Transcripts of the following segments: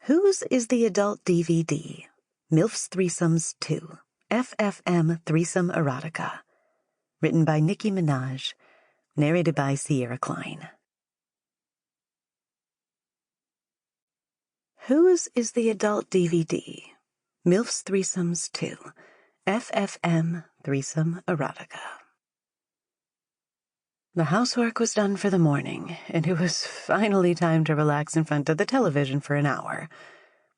Whose is the adult DVD? Milf's Threesomes 2. FFM Threesome Erotica. Written by Nicki Menage. Narrated by Kline. Whose is the adult DVD? Milf's Threesomes 2. FFM Threesome Erotica. The housework was done for the morning, and it was finally time to relax in front of the television for an hour.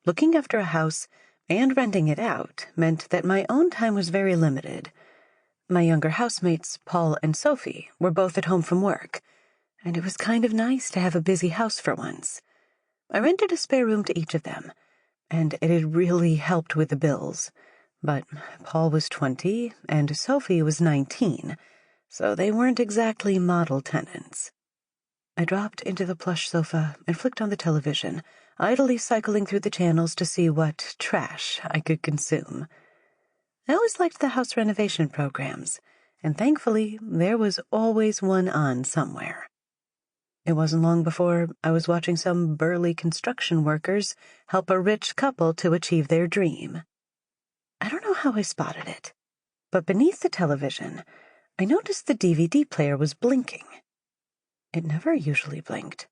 Looking after a house and renting it out meant that my own time was very limited. My younger housemates, Paul and Sophie, were both at home from work, and it was kind of nice to have a busy house for once. I rented a spare room to each of them, and it had really helped with the bills. But Paul was 20 and Sophie was 19, so they weren't exactly model tenants. I dropped into the plush sofa and flicked on the television, idly cycling through the channels to see what trash I could consume. I always liked the house renovation programs, and thankfully there was always one on somewhere. It wasn't long before I was watching some burly construction workers help a rich couple to achieve their dream. I don't know how I spotted it, but beneath the television, I noticed the DVD player was blinking. It never usually blinked.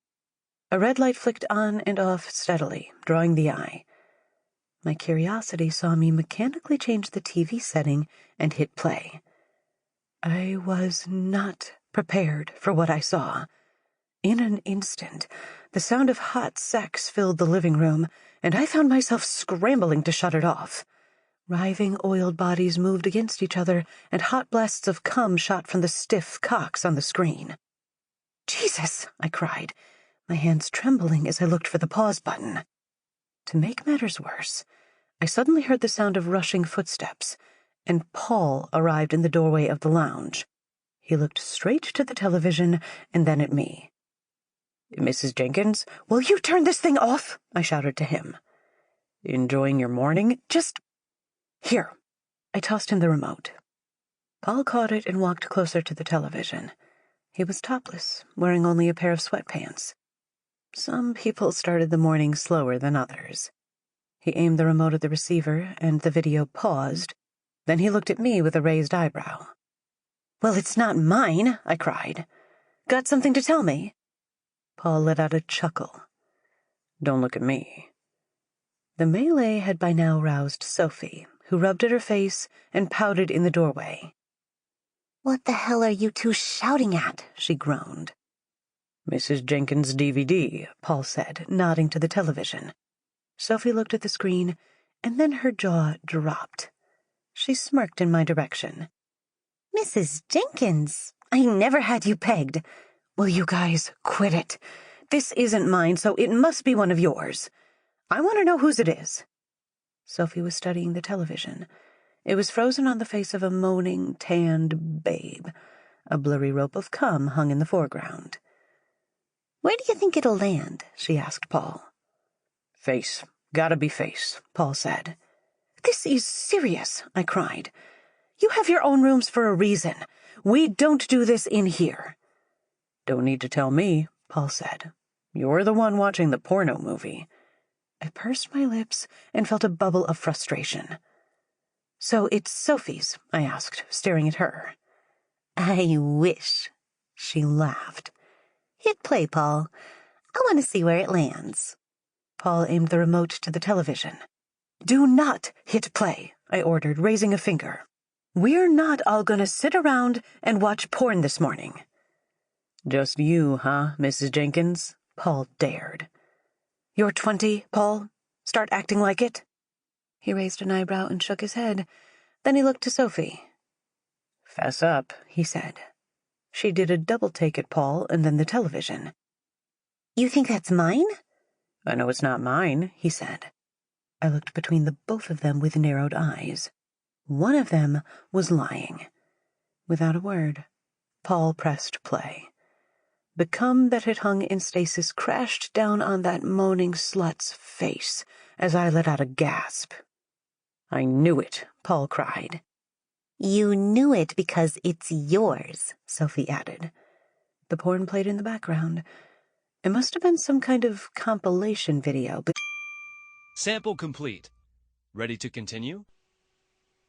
A red light flicked on and off steadily, drawing the eye. My curiosity saw me mechanically change the TV setting and hit play. I was not prepared for what I saw. In an instant, the sound of hot sex filled the living room, and I found myself scrambling to shut it off. Writhing, oiled bodies moved against each other, and hot blasts of cum shot from the stiff cocks on the screen. "Jesus!" I cried, my hands trembling as I looked for the pause button. To make matters worse, I suddenly heard the sound of rushing footsteps, and Paul arrived in the doorway of the lounge. He looked straight to the television and then at me. "Mrs. Jenkins, will you turn this thing off?" I shouted to him. "Enjoying your morning? Just... here." I tossed him the remote. Paul caught it and walked closer to the television. He was topless, wearing only a pair of sweatpants. Some people started the morning slower than others. He aimed the remote at the receiver, and the video paused. Then he looked at me with a raised eyebrow. "Well, it's not mine," I cried. "Got something to tell me?" Paul let out a chuckle. "Don't look at me." The melee had by now roused Sophie, who rubbed at her face and pouted in the doorway. "What the hell are you two shouting at?" she groaned. "Mrs. Jenkins' DVD," Paul said, nodding to the television. Sophie looked at the screen, and then her jaw dropped. She smirked in my direction. "Mrs. Jenkins, I never had you pegged. Will you guys quit it? This isn't mine, so it must be one of yours. I want to know whose it is." Sophie was studying the television. It was frozen on the face of a moaning, tanned babe. A blurry rope of cum hung in the foreground. "Where do you think it'll land?" she asked Paul. "Face. Gotta be face," Paul said. "This is serious," I cried. "You have your own rooms for a reason. We don't do this in here." "Don't need to tell me," Paul said. "You're the one watching the porno movie." I pursed my lips and felt a bubble of frustration. "So it's Sophie's?" I asked, staring at her. "I wish." She laughed. "Hit play, Paul. I want to see where it lands." Paul aimed the remote to the television. "Do not hit play," I ordered, raising a finger. "We're not all going to sit around and watch porn this morning." "Just you, huh, Mrs. Jenkins?" Paul dared. "You're 20, Paul? Start acting like it?" He raised an eyebrow and shook his head. Then he looked to Sophie. "Fess up," he said. She did a double take at Paul and then the television. "You think that's mine?" "I know it's not mine," he said. I looked between the both of them with narrowed eyes. One of them was lying. Without a word, Paul pressed play. The cum that had hung in stasis crashed down on that moaning slut's face as I let out a gasp. "I knew it," Paul cried. "You knew it because it's yours," Sophie added. The porn played in the background. It must have been some kind of compilation video, but Sample complete. Ready to continue?